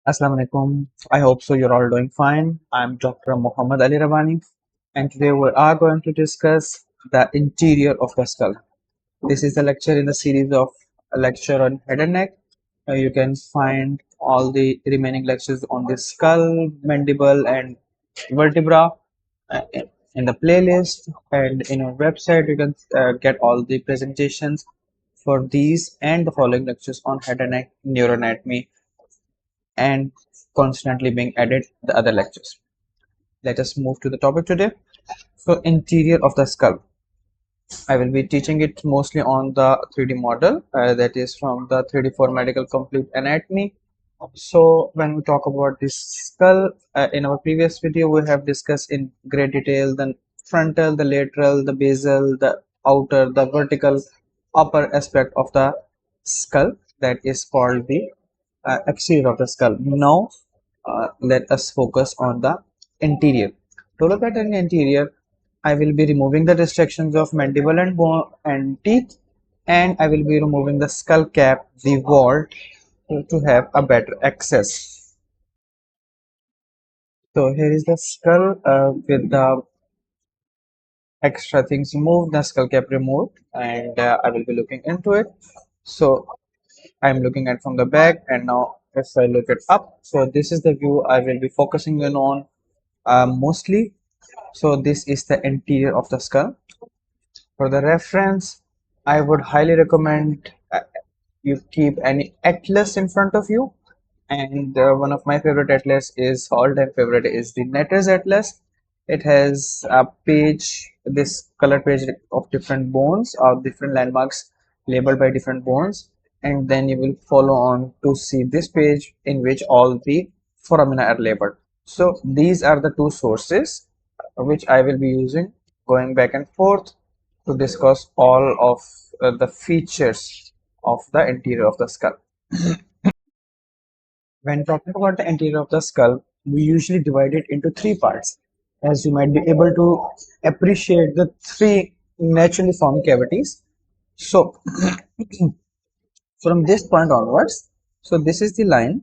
Assalamu alaikum. I hope so you're all doing fine. I'm Dr. Muhammad Ali Rabbani, and today we are going to discuss the interior of the skull. This is a lecture in the series of a lecture on head and neck. You can find all the remaining lectures on the skull, mandible, and vertebra uh, in the playlist, and in our website you can get all the presentations for these and the following lectures on head and neck neuroanatomy and constantly being added the other lectures. Let us move to the topic today. So interior of the skull. I will be teaching it mostly on the 3D model that is from the 3D4 Medical Complete Anatomy. So when we talk about this skull, in our previous video we have discussed in great detail the frontal, the lateral, the basal, the outer, the vertical, upper aspect of the skull, that is called the exterior of the skull. Now let us focus on the interior. To look at an interior, I will be removing the distractions of mandible and bone and teeth, and I will be removing the skull cap, the vault, to have a better access. So here is the skull with the extra things removed, the skull cap removed, and I will be looking into it. So I'm looking at from the back, and now if I look it up, so this is the view I will be focusing in on mostly. So this is the interior of the skull. For the reference, I would highly recommend you keep any atlas in front of you, and one of my favorite atlas is all-time favorite is the Netter's atlas. It has a page, this color page of different bones or different landmarks labeled by different bones, and then you will follow on to see this page in which all the foramina are labeled. So these are the two sources which I will be using going back and forth to discuss all of the features of the interior of the skull. When talking about the interior of the skull, we usually divide it into three parts, as you might be able to appreciate the three naturally formed cavities. So, from this point onwards, so this is the line.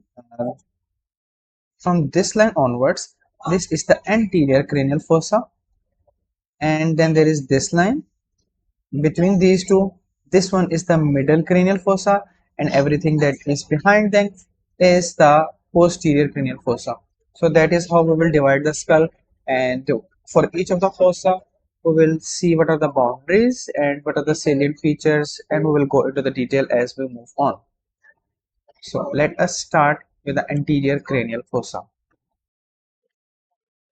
From this line onwards, this is the anterior cranial fossa, and then there is this line. Between these two, this one is the middle cranial fossa, and everything that is behind them is the posterior cranial fossa. So that is how we will divide the skull, and for each of the fossa we will see what are the boundaries and what are the salient features, and we will go into the detail as we move on. So let us start with the anterior cranial fossa.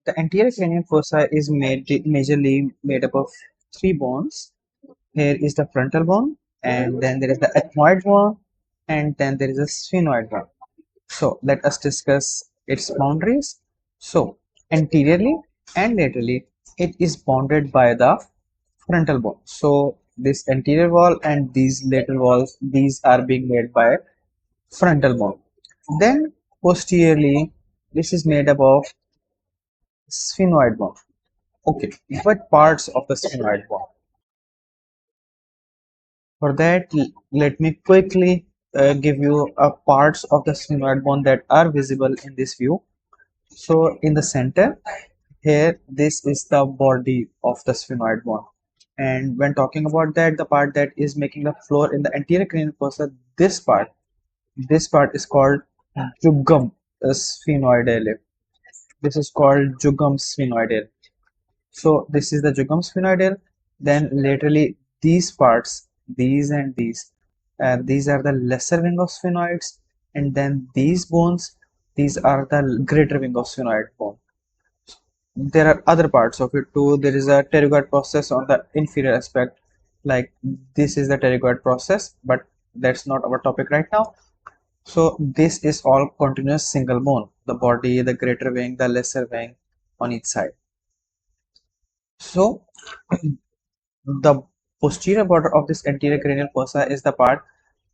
The anterior cranial fossa is majorly made up of three bones. Here is the frontal bone, and then there is the ethmoid bone, and then there is a sphenoid bone. So let us discuss its boundaries. So anteriorly and laterally, it is bounded by the frontal bone. So this anterior wall and these lateral walls, these are being made by frontal bone. Then posteriorly, this is made up of sphenoid bone. Okay, what parts of the sphenoid bone? For that, let me quickly give you parts of the sphenoid bone that are visible in this view. So in the center, here, this is the body of the sphenoid bone. And when talking about that, the part that is making the floor in the anterior cranial fossa, this part is called jugum sphenoidale. This is called jugum sphenoidale. So this is the jugum sphenoidale. Then laterally, these parts, these and these are the lesser wing of sphenoids, and then these bones, these are the greater wing of sphenoid bone. There are other parts of it too. There is a pterygoid process on the inferior aspect, like this is the pterygoid process, but that's not our topic right now. So this is all continuous single bone, the body, the greater wing, the lesser wing on each side. So the posterior border of this anterior cranial fossa is the part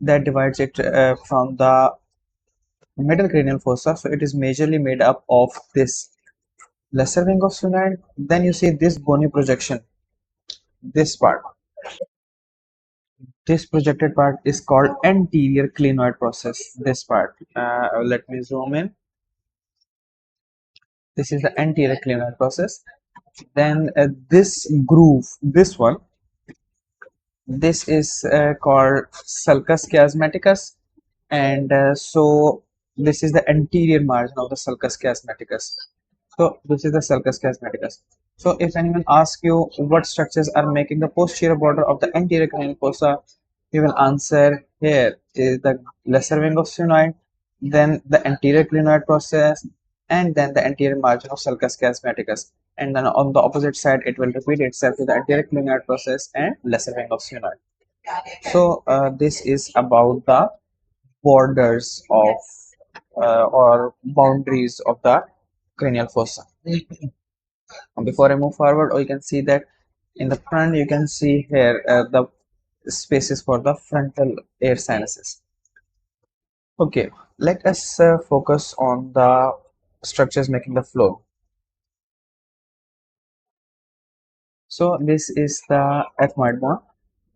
that divides it from the middle cranial fossa. So it is majorly made up of this lesser wing of sphenoid. Then you see this bony projection, this part. This projected part is called anterior clinoid process. This part. Let me zoom in. This is the anterior cranial process. Then this groove, this one, this is called sulcus chiasmaticus, and so this is the anterior margin of the sulcus chiasmaticus. So this is the sulcus chiasmaticus. So if anyone asks you what structures are making the posterior border of the anterior cranial fossa, you will answer here is the lesser wing of sphenoid, then the anterior clinoid process, and then the anterior margin of sulcus chiasmaticus. And then on the opposite side, it will repeat itself to the anterior clinoid process and lesser wing of sphenoid. So this is about the borders of or boundaries of the cranial fossa. Before I move forward, you can see that in the front, you can see here the spaces for the frontal air sinuses. Okay, let us focus on the structures making the floor. So this is the ethmoid bone,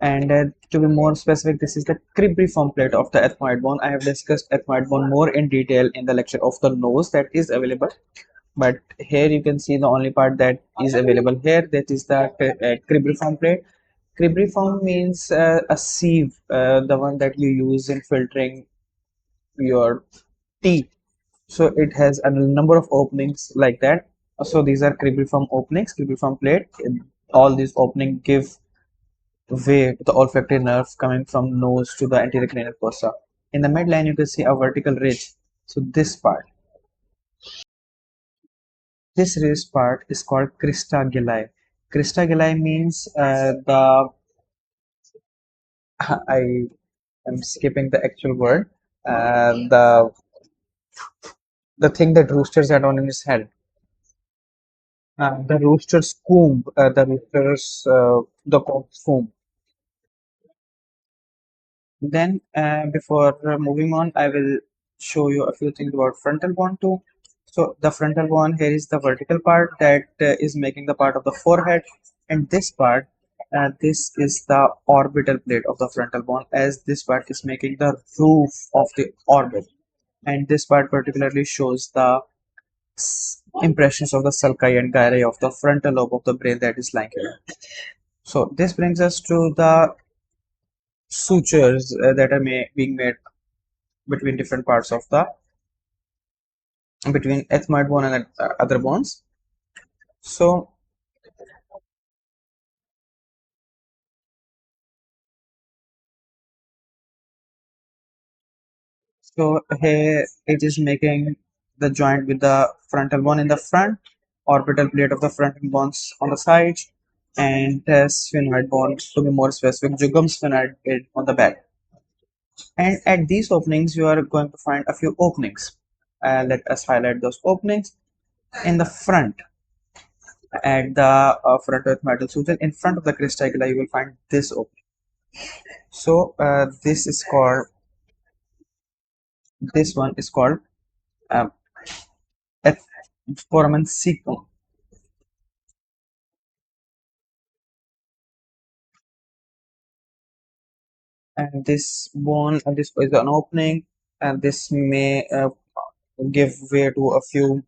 and to be more specific, this is the cribriform plate of the ethmoid bone. I have discussed ethmoid bone more in detail in the lecture of the nose that is available, but here you can see the only part that is available here, that is the cribriform plate. Cribriform means a sieve, the one that you use in filtering your tea. So it has a number of openings like that. So these are cribriform openings, cribriform plate. All these openings give way to the olfactory nerve coming from nose to the anterior cranial fossa. In the midline, you can see a vertical ridge. So this part, this ridge part is called crista galli. Crista galli means the I am skipping the actual word. The thing that roosters had on his head. The rooster's comb, the comb. Then, before moving on, I will show you a few things about frontal bone too. So the frontal bone here is the vertical part that is making the part of the forehead, and this part, this is the orbital plate of the frontal bone, as this part is making the roof of the orbit, and this part particularly shows the impressions of the sulci and gyri of the frontal lobe of the brain that is lying here. So this brings us to the sutures that are being made between different parts of the between ethmoid bone and other bones. So here it is making the joint with the frontal bone in the front, orbital plate of the frontal bones on the sides, and sphenoid bone, to be more specific, jugum sphenoid on the back. And at these openings, you are going to find a few openings. Let us highlight those openings. In the front, at the frontoethmoidal suture, in front of the cristigula, you will find this opening. So this is called, this one is called um, foramen cecum. And this bone, this is an opening, and this may give way to a few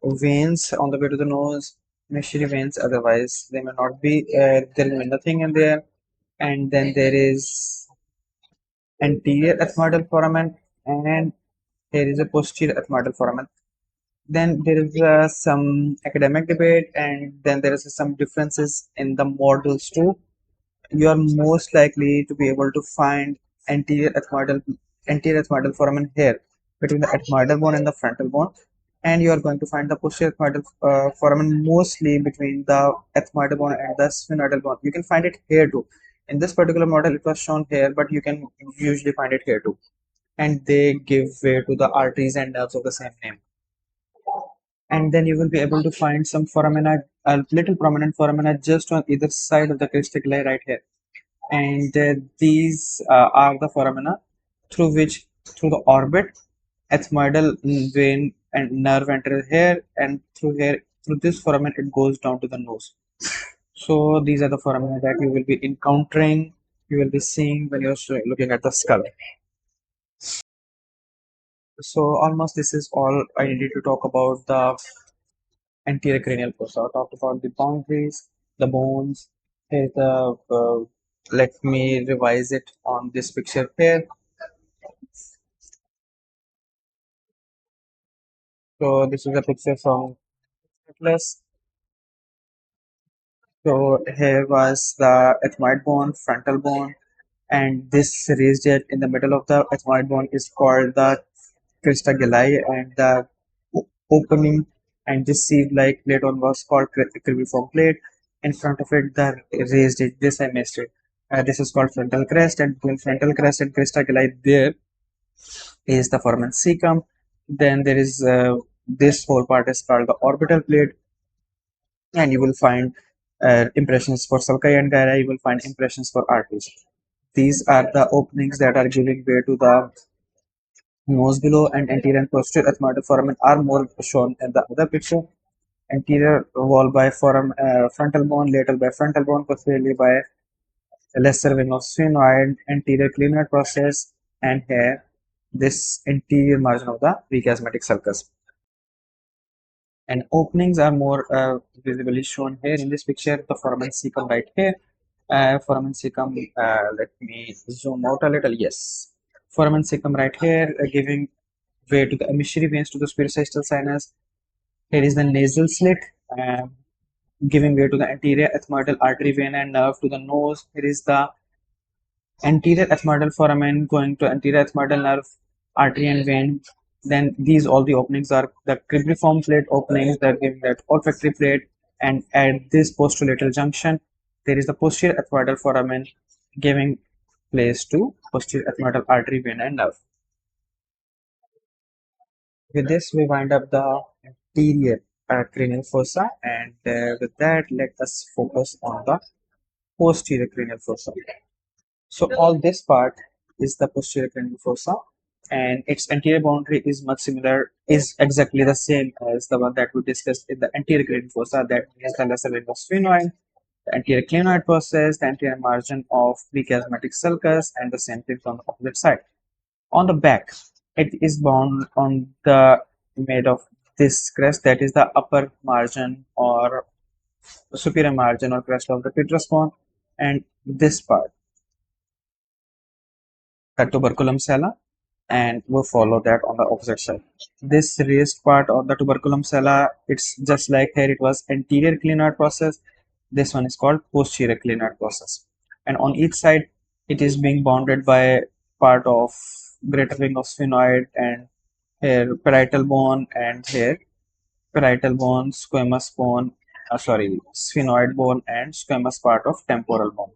veins on the way to the nose, emissory veins. Otherwise, they may not be. There will be nothing in there. And then there is anterior ethmoidal foramen, and here is a posterior ethmoidal foramen. Then there is some academic debate, and then there is some differences in the models too. You are most likely to be able to find anterior ethmoidal anterior ethmoidal foramen here between the ethmoidal bone and the frontal bone, and you are going to find the posterior ethmoidal foramen mostly between the ethmoidal bone and the sphenoidal bone. You can find it here too. In this particular model, it was shown here, but you can usually find it here too, and they give way to the arteries and nerves of the same name. And then you will be able to find some foramina, little prominent foramina just on either side of the cristigulae right here. And these are the foramina through which, through the orbit, ethmoidal vein and nerve enter here, and through here, through this foramen, it goes down to the nose. So these are the foramina that you will be encountering, you will be seeing when you're looking at the skull. So almost this is all I needed to talk about the anterior cranial fossa. I talked about the boundaries, the bones. Here's the let me revise it on this picture here. So this is a picture from Atlas. So here was the ethmoid bone, frontal bone, and this raised it in the middle of the ethmoid bone is called the crista galli, and the opening and this sieve-like plate on was called cribriform plate. In front of it, the raised it. This I missed it. This is called frontal crest, and between frontal crest and crista galli, there is the foramen cecum. Then there is this whole part is called the orbital plate, and you will find impressions for sulci and gyri. You will find impressions for arteries. These are the openings that are giving way to the nose below, and anterior and posterior ethmoidal foramen are more shown in the other picture. Anterior wall by frontal bone, lateral by frontal bone, posteriorly by lesser wing of sphenoid, anterior clinoid process, and here this anterior margin of the prechiasmatic sulcus. And openings are more visibly shown here in this picture. The foramen cecum right here. Foramen cecum, let me zoom out a little. Yes, foramen cecum right here, giving way to the emissary veins to the spirocystal sinus. Here is the nasal slit, giving way to the anterior ethmoidal artery vein and nerve to the nose. Here is the anterior ethmoidal foramen going to anterior ethmoidal nerve, artery and vein. Then these all the openings are the cribriform plate openings that give that olfactory plate, and at this posterolateral junction, there is the posterior ethmoidal foramen giving place to posterior ethmoidal artery, vein, and nerve. With this, we wind up the anterior cranial fossa, and with that, let us focus on the posterior cranial fossa. So all this part is the posterior cranial fossa, and its anterior boundary is much similar, is exactly the same as the one that we discussed in the anterior cranial fossa. That is the lesser wing of sphenoid, the anterior clinoid process, the anterior margin of prechiasmatic sulcus, and the same thing on the opposite side. On the back, it is bound on the made of this crest, that is the upper margin or superior margin or crest of the petrous bone, and this part the tuberculum sella, and we'll follow that on the opposite side. This raised part of the tuberculum sella, it's just like here it was anterior clinoid process. This one is called posterior clinoid process. And on each side, it is being bounded by part of greater wing of sphenoid, and here parietal bone, and here parietal bone, squamous bone, sphenoid bone, and squamous part of temporal bone.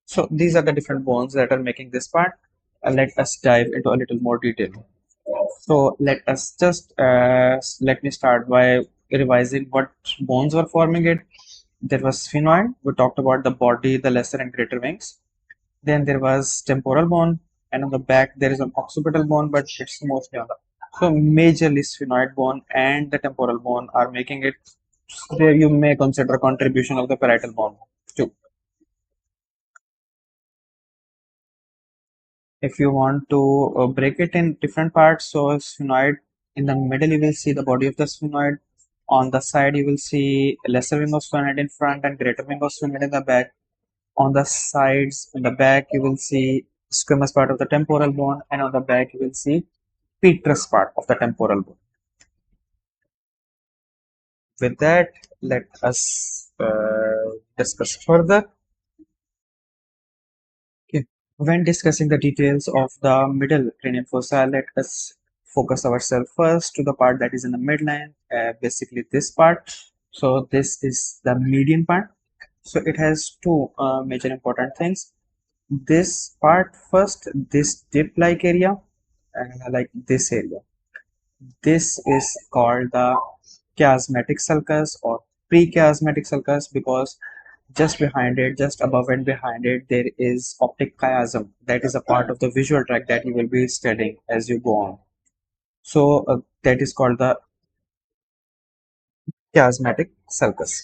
So these are the different bones that are making this part. Let us dive into a little more detail. So let me start by revising what bones were forming it. There was sphenoid. We talked about the body, the lesser and greater wings. Then there was temporal bone, and on the back there is an occipital bone, but it's mostly on the. So majorly sphenoid bone and the temporal bone are making it. There you may consider contribution of the parietal bone too. If you want to break it in different parts, so sphenoid in the middle you will see the body of the sphenoid. On the side you will see lesser wing of sphenoid in front and greater wing of sphenoid in the back. On the sides in the back you will see squamous part of the temporal bone, and on the back you will see petrous part of the temporal bone. With that, let us discuss further. Okay. When discussing the details of the middle cranial fossa, let us focus ourselves first to the part that is in the midline, basically this part. So this is the median part. So it has two major important things. This part first, this dip-like area, like this area. This is called the chiasmatic sulcus or prechiasmatic sulcus, because just behind it, just above and behind it, there is optic chiasm. That is a part of the visual tract that you will be studying as you go on. So that is called the chiasmatic sulcus.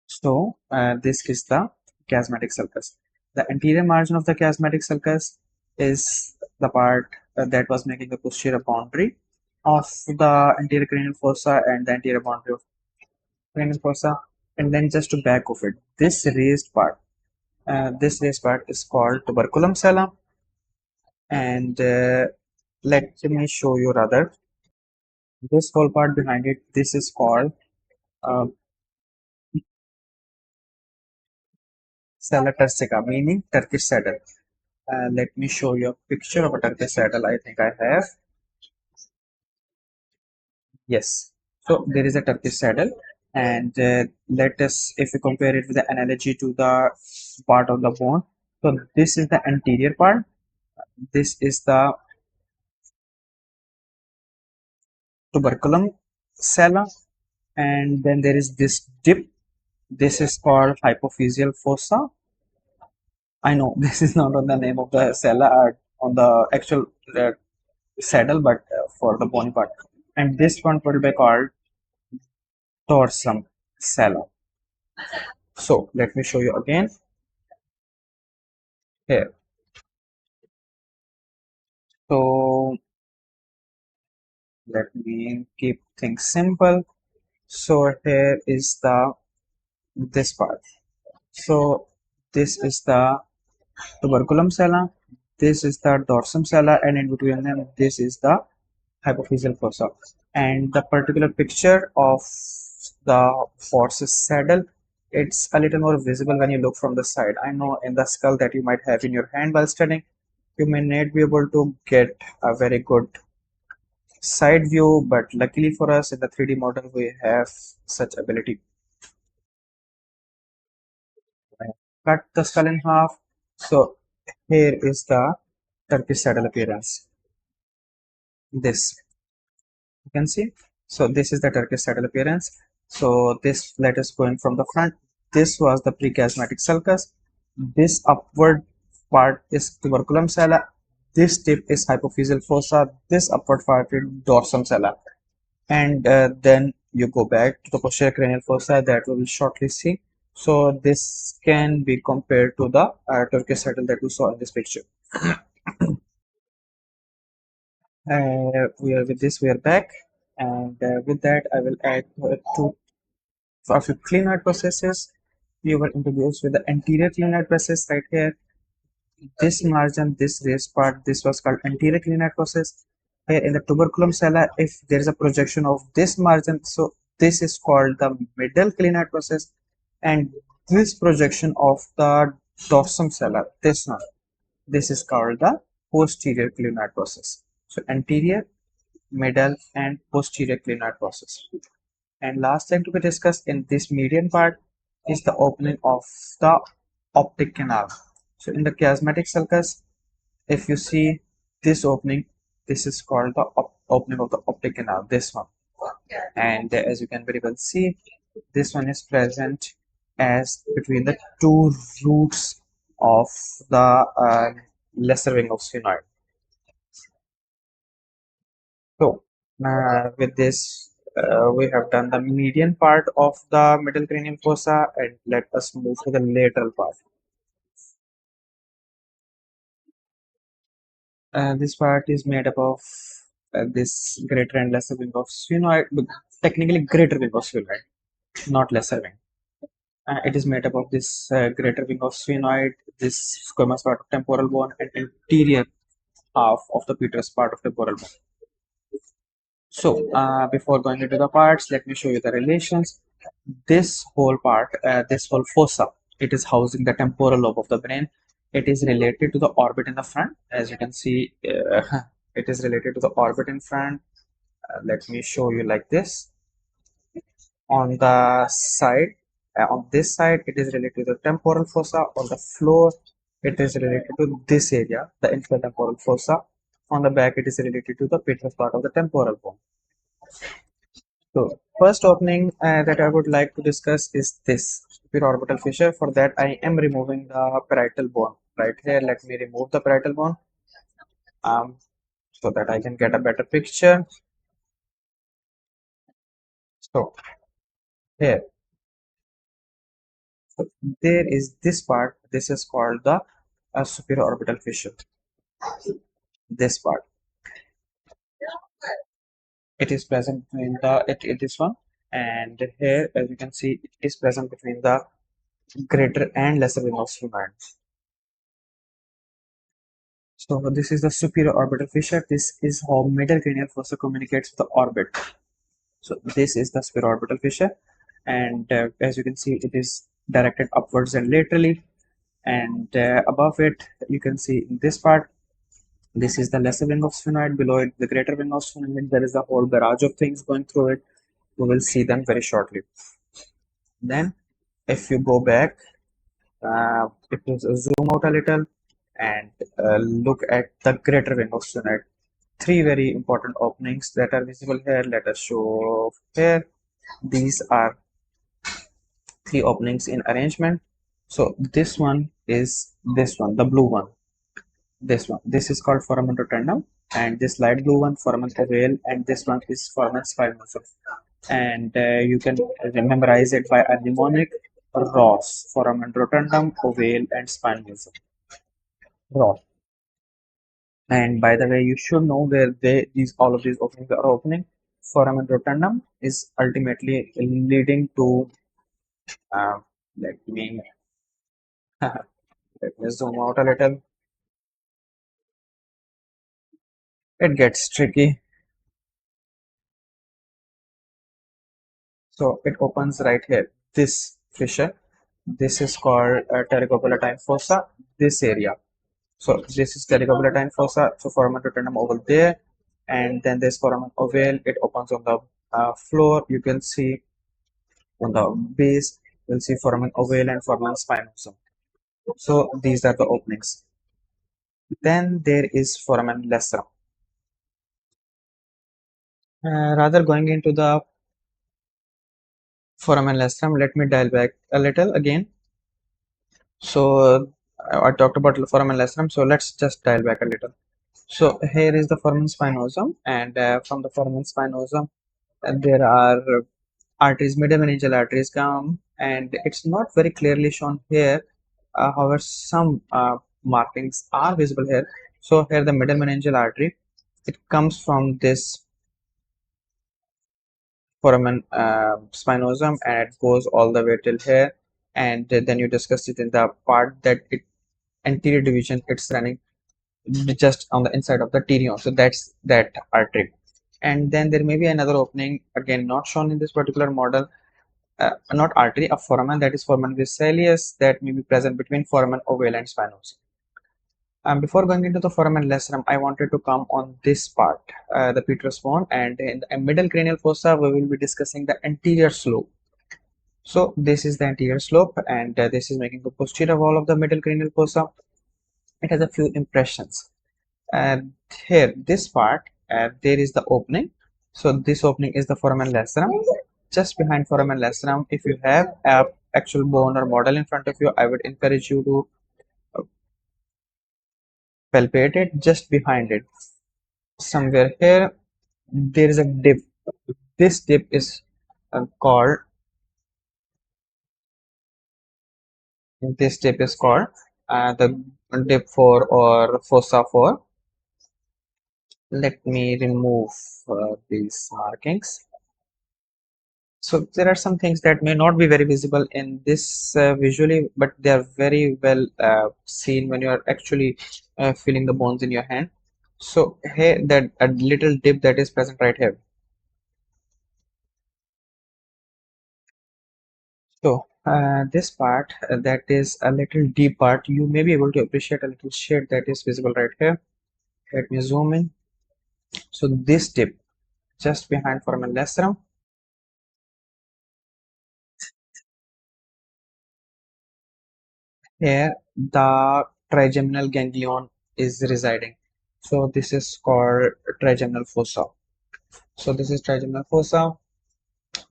So this is the chiasmatic sulcus. The anterior margin of the chiasmatic sulcus is the part that was making the posterior boundary of the anterior cranial fossa and the anterior boundary of cranial fossa, and then just to back of it, this raised part is called tuberculum sella, and let me show you rather this whole part behind it. This is called uh, Sella turcica, meaning Turkish saddle. Let me show you a picture of a Turkish saddle. I think I have. Yes. So there is a Turkish saddle, and let us, if we compare it with the analogy to the part of the bone. So this is the anterior part. This is the tuberculum sella, and then there is this dip. This is called hypophyseal fossa. I know this is not on the name of the sella on the actual saddle, but for the bony part. And this one will be called dorsum sella. So let me show you again here. So let me keep things simple. So here is the this part. So this is the tuberculum sella. This is the dorsum sella, and in between them, this is the hypophyseal fossa. And the particular picture of the horse's saddle, it's a little more visible when you look from the side. I know in the skull that you might have in your hand while studying, you may not be able to get a very good side view, but luckily for us in the 3D model we have such ability. Cut the skull in half. So here is the Turkish saddle appearance. This you can see. So this is the Turkish saddle appearance. So this, let us going from the front. This was the prechiasmatic sulcus. This upward part is tuberculum sella. This tip is hypophyseal fossa. This upward part is dorsum sella. And then you go back to the posterior cranial fossa that we will shortly see. So this can be compared to the Turkish saddle that we saw in this picture. We are with this, we are back, and with that I will add two a few clinoid processes. We were introduced with the anterior clinoid process right here. This margin, this raised part, this was called anterior clinoid process. Here in the tuberculum sella, if there is a projection of this margin, so this is called the middle clinoid process, and this projection of the dorsum sella, this is called the posterior clinoid process. So anterior, middle, and posterior clinoid process. And last thing to be discussed in this median part is the opening of the optic canal. So in the chiasmatic sulcus, if you see this opening, this is called the opening of the optic canal, this one. And as you can very well see, this one is present as between the two roots of the lesser wing of sphenoid. So with this, we have done the median part of the middle cranial fossa, and let us move to the lateral part. This part is made up of this greater and lesser wing of sphenoid, technically greater wing of sphenoid, not lesser wing. It is made up of this greater wing of sphenoid, this squamous part of temporal bone, and anterior half of the petrous part of temporal bone. So before going into the parts, let me show you the relations. This whole part, this whole fossa, it is housing the temporal lobe of the brain. It is related to the orbit in the front. As you can see, it is related to the orbit in front. Let me show you like this. On the side, on this side, it is related to the temporal fossa. On the floor, it is related to this area, the infratemporal fossa. On the back, it is related to the petrous part of the temporal bone. So first opening that I would like to discuss is this orbital fissure. For that, I am removing the parietal bone. Right here, let me remove the parietal bone so that I can get a better picture. So here, so there is this part. This is called the superior orbital fissure. this part. It is present between this one, and here, as you can see, it is present between the greater and lesser wing of sphenoid. So this is the superior orbital fissure. This is how middle cranial fossa communicates with the orbit. So this is the superior orbital fissure, and as you can see, it is directed upwards and laterally. And above it, you can see in this part, this is the lesser wing of sphenoid. Below it, the greater wing of sphenoid. There is a whole barrage of things going through it. We will see them very shortly. Then, if you go back, if you zoom out a little and look at the greater wing of sphenoid, three very important openings that are visible here. Let us show here. These are three openings in arrangement. So this one is this one, the blue one. This one. This is called foramen rotundum, and this light blue one, foramen ovale, and this one is foramen spinosum. And you can memorize it by a mnemonic: ROS, foramen rotundum, ovale, and spinosum. ROS. And by the way, you should know where these all of these openings are opening. Foramen rotundum is ultimately leading to uh, let me let me zoom out a little. It gets tricky. So it opens right here. This fissure. This is called pterygopalatine fossa. This area. So this is pterygopalatine fossa. So foramen rotundum over there, and then there's foramen ovale. It opens on the floor. You can see on the base. You'll see foramen ovale and foramen spinosum. So these are the openings. Then there is foramen lacerum. Rather going into the foramen lacerum, let me dial back a little again. So I talked about foramen lacerum. So let's just dial back a little. So here is the foramen spinosum, and from the foramen spinosum, there are arteries, midmeningeal arteries come, and it's not very clearly shown here. However, some markings are visible here. So here the midmeningeal artery, it comes from this foramen spinosum and it goes all the way till here. And then you discussed it in the part that it anterior division, it's running just on the inside of the pterion. So that's that artery. And then there may be another opening, again not shown in this particular model, not artery, a foramen, that is foramen vitellius, that may be present between foramen ovale and spinosum. Before going into the foramen lacerum, I wanted to come on this part, the petrous bone, and in the middle cranial fossa, we will be discussing the anterior slope. So this is the anterior slope, and this is making the posterior wall of the middle cranial fossa. It has a few impressions. And here, this part, there is the opening. So this opening is the foramen lacerum. Just behind foramen lacerum, if you have a actual bone or model in front of you, I would encourage you to palpate it. Just behind it, somewhere here, there is a dip. This dip is called the dip 4 or fossa 4. Let me remove these markings. So there are some things that may not be very visible in this visually, but they are very well seen when you are actually feeling the bones in your hand. So here, that a little dip that is present right here. So this part, that is a little deep part, you may be able to appreciate a little shade that is visible right here. Let me zoom in. So this dip just behind foramen lacerum. Here the trigeminal ganglion is residing. So this is called trigeminal fossa. So this is trigeminal fossa.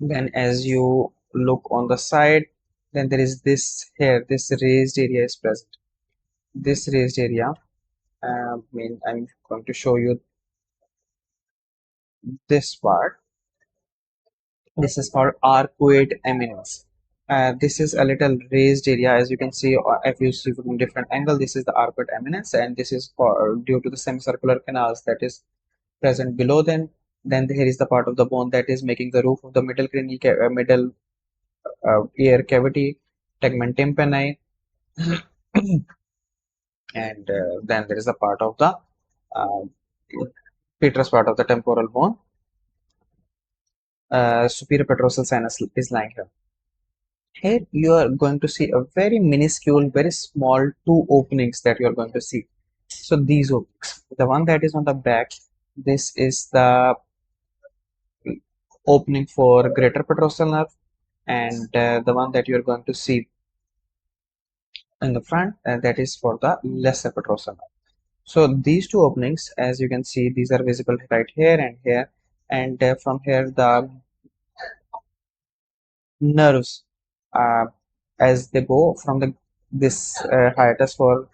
Then as you look on the side, then there is this here, this raised area is present. This raised area, I'm going to show you this part. This is called arcuate eminence. This is a little raised area, as you can see, if you see from different angle. This is the arcuate eminence, and this is due to the semicircular canals that is present below them. Then here is the part of the bone that is making the roof of the middle cranial middle ear cavity, tegment tympani, and then there is a part of the uh, petrous part of the temporal bone. Superior petrosal sinus is lying here. Here you are going to see a very minuscule, very small two openings that you are going to see. So these openings, the one that is on the back, this is the opening for greater petrosal nerve, and the one that you are going to see in the front, that is for the lesser petrosal nerve. So these two openings, as you can see, these are visible right here and here, and from here the nerves, uh, as they go from this hiatus for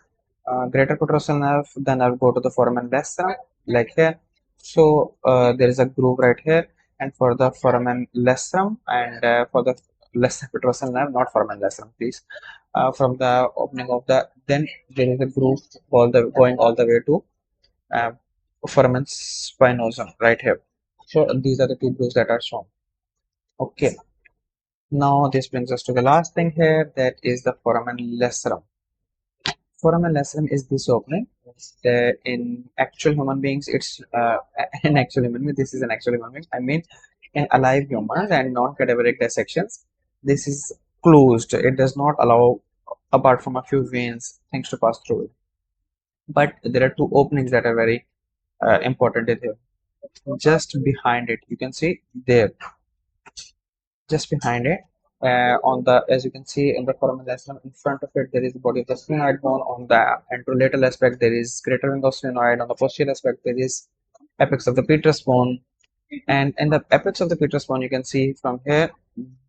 greater petrosal nerve, the nerve go to the foramen lesser, like here. So there is a groove right here, and for the foramen lesserum, and for the lesser petrosal nerve, not foramen lesserum, please. From the opening of the, then there is a groove going all the way to uh, foramen spinosum right here. So these are the two grooves that are shown. Okay. Now this brings us to the last thing here, that is the foramen lesserum. Foramen lesserum is this opening. In actual human beings, it's an actual human being. This is an actual human being. I mean, in alive humans and non-cadaveric dissections, this is closed. It does not allow, apart from a few veins, things to pass through it. But there are two openings that are very important in here. Just behind it, you can see there, just behind it, on the, as you can see in the foramen lesserum, in front of it there is the body of the sphenoid bone. On the anterolateral aspect there is greater wing of sphenoid. On the posterior aspect there is apex of the petrous bone, and in the apex of the petrous bone you can see from here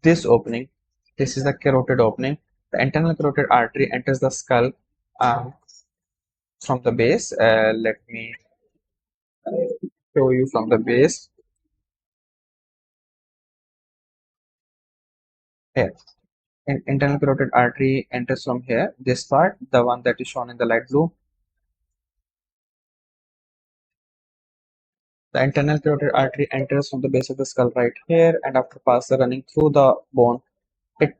this opening. This is the carotid opening. The internal carotid artery enters the skull from the base. Let me show you from the base here. Internal carotid artery enters from here, this part, the one that is shown in the light blue. The internal carotid artery enters from the base of the skull right here, and after passing running through the bone, it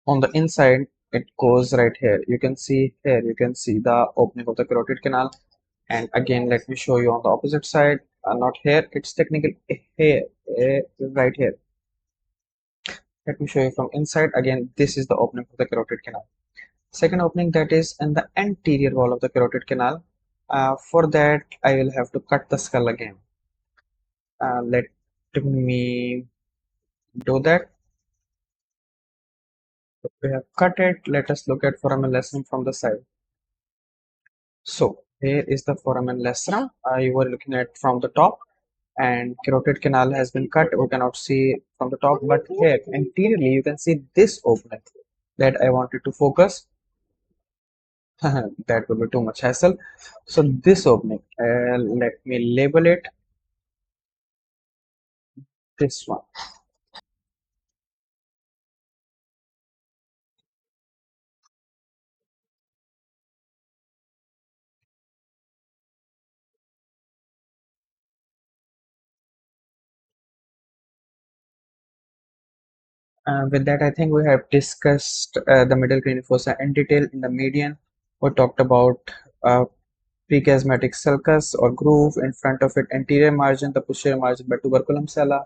on the inside it goes right here. You can see here, you can see the opening of the carotid canal. And again, let me show you on the opposite side. Not here, it's technically here, right here. Let me show you from inside. Again, this is the opening of the carotid canal. Second opening, that is in the anterior wall of the carotid canal. For that, I will have to cut the skull again. Let me do that. We have cut it. Let us look at foramen lesserum from the side. So here is the foramen lesserum. You were looking at from the top, and carotid canal has been cut. We cannot see from the top, but here anteriorly you can see this opening that I wanted to focus. That would be too much hassle. So this opening, let me label it this one. With that, I think we have discussed the middle cranial fossa in detail. In the median, we talked about uh, prechiasmatic sulcus or groove, in front of it anterior margin, the posterior margin by tuberculum sella,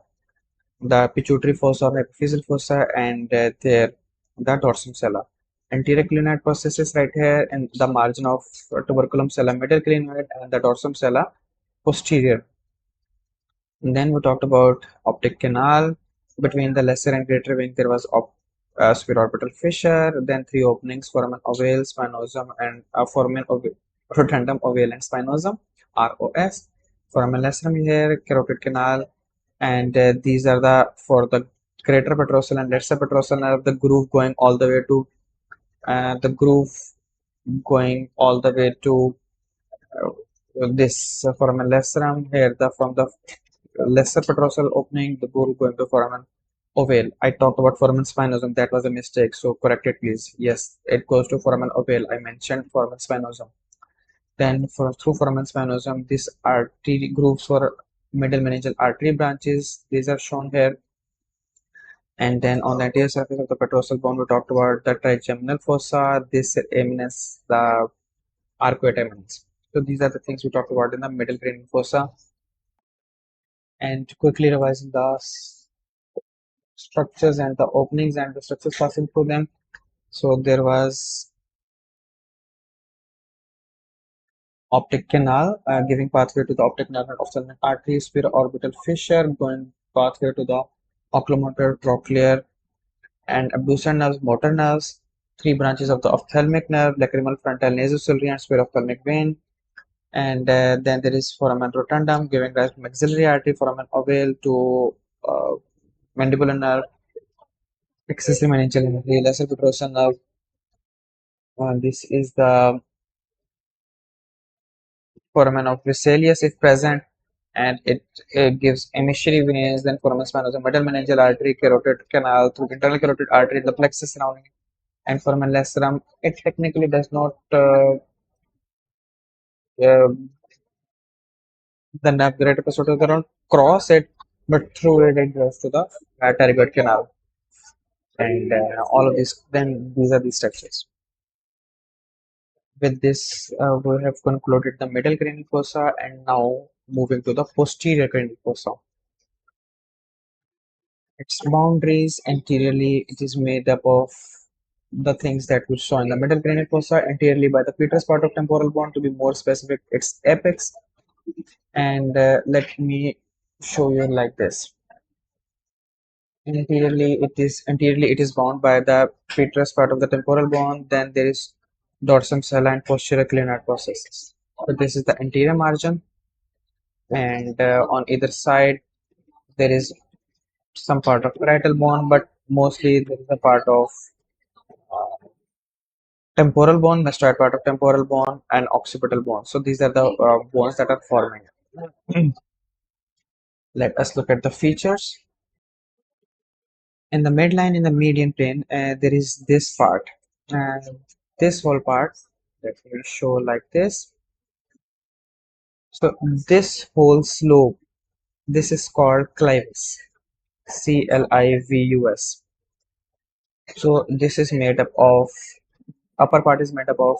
the pituitary fossa or hypophyseal fossa, and there the dorsum sella. Anterior clinoid processes right here in the margin of tuberculum sella middle clinoid, and the dorsum sella posterior. And then we talked about optic canal. Between the lesser and greater wing, there was orbital fissure. Then three openings: foramen ovale, spinosum, and foramen rotundum, ovale, and spinosum (ROS). Foramen lesserum here, carotid canal, and these are the for the greater petrosal and lesser petrosal nerve. The groove going all the way to the groove going all the way to this foramen lesserum here. The from the lesser petrosal opening, the groove going to foramen ovale. I talked about foramen spinosum. That was a mistake. So correct it, please. Yes, it goes to foramen ovale. I mentioned foramen spinosum. Then through foramen spinosum, these artery grooves for middle meningeal artery branches. These are shown here. And then on the anterior surface of the petrosal bone, we talked about the trigeminal fossa, this eminence, the arcuate eminence. So these are the things we talked about in the middle cranial fossa. And quickly revising the structures and the openings and the structures passing through them. So there was optic canal giving pathway to the optic nerve and ophthalmic artery, sphere orbital fissure going pathway to the oculomotor, trochlear, and abducens nerves, motor nerves, three branches of the ophthalmic nerve, lacrimal, frontal, nasociliary, and sphere ophthalmic vein. And then there is foramen rotundum giving rise to maxillary artery, foramen ovale to mandibular nerve, excessive meningeal injury, lesser petrosal nerve. This is the foramen of Vesalius if present, and it gives emissary veins, then foramen spinosum, middle meningeal artery, carotid canal through internal carotid artery, the plexus surrounding, and foramen lacerum. It technically does not uh, the nerve greater episode don't cross it, but through it it goes to the pterygoid canal, and all of this. Then these are the structures. With this, we have concluded the middle cranial fossa, and now moving to the posterior cranial fossa. Its boundaries anteriorly, it is made up of the things that we saw in the middle cranial fossa. Anteriorly, by the petrous part of temporal bone, to be more specific, its apex. And let me show you like this. Anteriorly it is bound by the petrous part of the temporal bone. Then there is dorsum sella and posterior clinoid processes. So this is the anterior margin, and on either side there is some part of parietal bone, but mostly there is a part of temporal bone, mastoid part of temporal bone, and occipital bone. So these are the bones that are forming. Let us look at the features. In the midline in the median plane, there is this part, and this whole part. Let me show like this. So this whole slope, this is called clivus, Clivus. So this is made up of upper part is made up of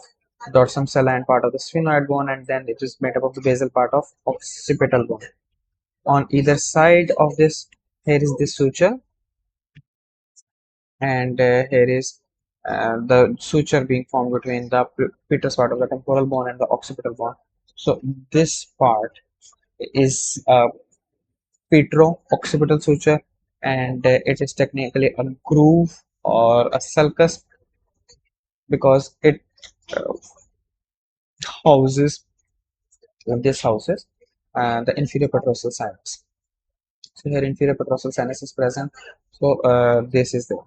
dorsum sella and part of the sphenoid bone, and then it is made up of the basal part of occipital bone. On either side of this, here is this suture, and here is the suture being formed between the petrous part of the temporal bone and the occipital bone. So this part is petro-occipital suture, and it is technically a groove or a sulcus because it uh, houses this houses the inferior petrosal sinus. So here inferior petrosal sinus is present. So this is there,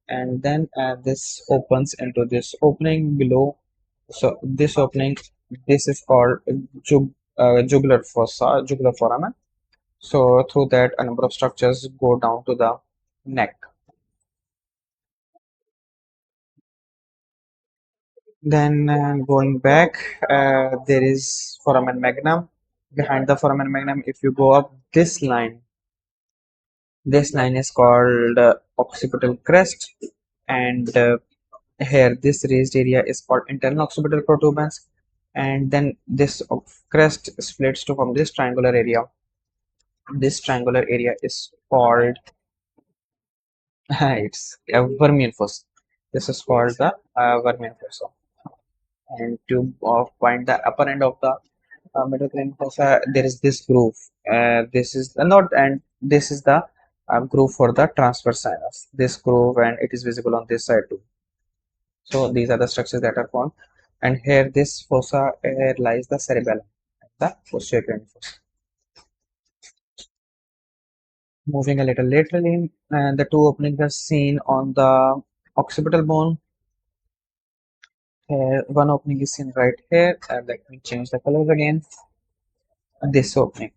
and then this opens into this opening below. So this opening, this is called jugular fossa, jugular foramen. So through that, a number of structures go down to the neck. Then going back, there is foramen magnum. Behind the foramen magnum, if you go up this line is called occipital crest, and here this raised area is called internal occipital protuberance, and then this crest splits to form this triangular area. This triangular area is called it's a vermian fossa. This is called the vermian fossa. And to find the upper end of the middle cranial fossa, there is this groove. This is not, and this is the groove for the transverse sinus. This groove, and it is visible on this side too. So these are the structures that are formed. And here, this fossa, here lies the cerebellum, the posterior cranial fossa. Moving a little laterally, and the two openings are seen on the occipital bone. Here, one opening is seen right here. Let me change the colors again. This opening.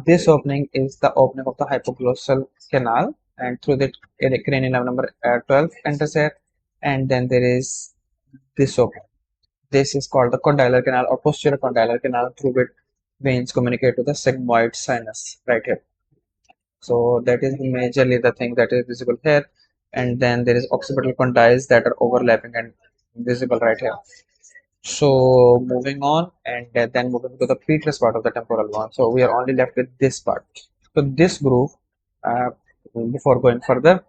This opening is the opening of the hypoglossal canal, and through the cranial nerve number 12 enters here, and then there is this opening. This is called the condylar canal or posterior condylar canal, through which veins communicate to the sigmoid sinus right here. So that is majorly the thing that is visible here, and then there is occipital condyles that are overlapping and visible right here. So moving on, and then moving to the petrous part of the temporal bone. So we are only left with this part. So this groove, uh, before going further,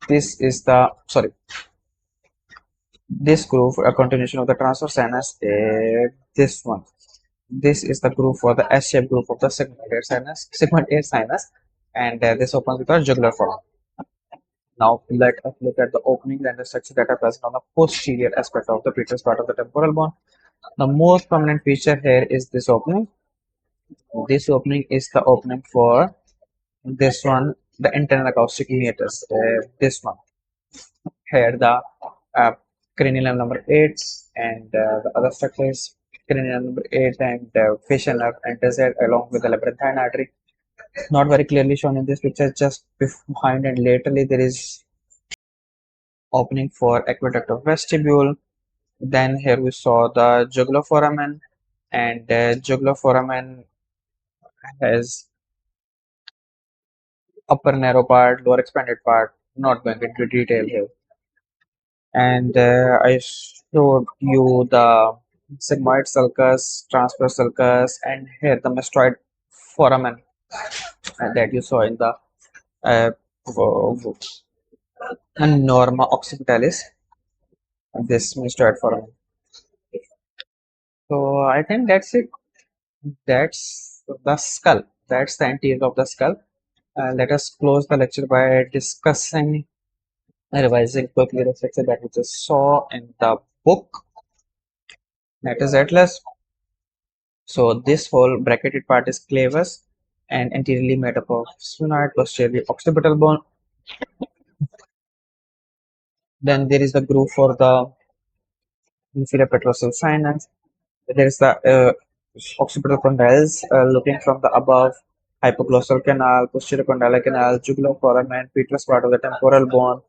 this is the this groove, a continuation of the transverse sinus, this one. This is the groove for the S-shaped groove of the sigmoid sinus, and this opens with a jugular foramen. Now let us look at the openings and the structure that are present on the posterior aspect of the petrous part of the temporal bone. The most prominent feature here is this opening. This opening is the opening for this one, the internal acoustic meatus. This one here, the uh, cranial nerve number 8, and the other structure is cranial number 8, and facial nerve enters it along with the labyrinthine artery. Not very clearly shown in this picture, just behind and laterally there is opening for aqueduct of vestibule. Then here we saw the jugular foramen, and jugular foramen has upper narrow part, lower expanded part. Not going into detail here. And I showed you the sigmoid sulcus, transverse sulcus, and here the mastoid foramen that you saw in the uh, norma occipitalis, this mastoid foramen. So I think that's it. That's the skull. That's the anterior of the skull. Let us close the lecture by discussing, revising quickly the structure that we just saw in the book, that is atlas. So this whole bracketed part is clavus and anteriorly made up of sphenoid, posteriorly occipital bone. Then there is the groove for the inferior petrosal sinus. There is the occipital condyles looking from the above, hypoglossal canal, posterior condylar canal, jugular foramen, petrous part of the temporal bone,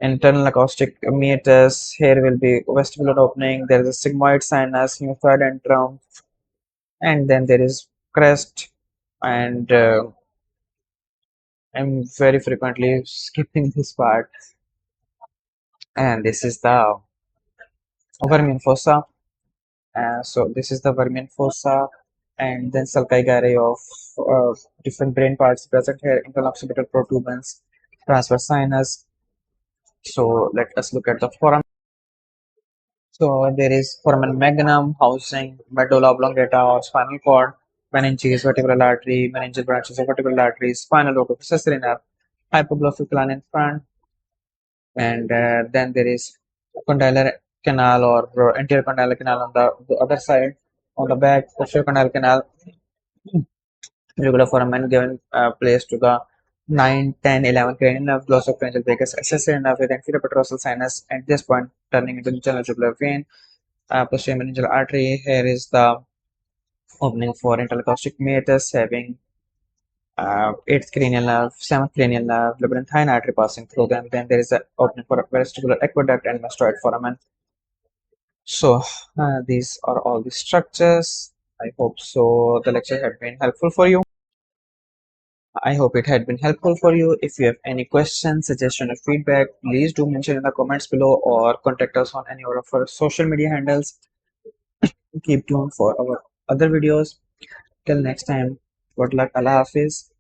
internal acoustic meatus. Here will be vestibular opening. There is a sigmoid sinus, mucoid antrum, and then there is crest, and I'm very frequently skipping this part. And this is the vermin fossa. So this is the vermin fossa, and then sulci gyri of different brain parts present here, internal occipital protuberance, transverse sinus. So let us look at the foramen. So there is foramen magnum housing medulla oblongata or spinal cord, meninges, vertebral artery, meningeal branches of vertebral artery, spinal root of accessory nerve, hypoglossal canal in front, and then there is condylar canal or anterior condylar canal on the other side. On the back, posterior condylar canal, jugular foramen given place to the 9, 10, 11 cranial nerve, glossopharyngeal vagus, accessory nerve with inferior petrosal sinus at this point turning into internal jugular vein, posterior meningeal artery. Here is the opening for interacoustic meatus having 8th cranial nerve, 7th cranial nerve, labyrinthine artery passing through them. Then there is an opening for vestibular aqueduct and mastoid foramen. So these are all the structures. I hope so the lecture had been helpful for you. I hope it had been helpful for you. If you have any questions, suggestion, or feedback, please do mention in the comments below or contact us on any of our social media handles. Keep tuned for our other videos. Till next time, good luck. Allah Hafiz.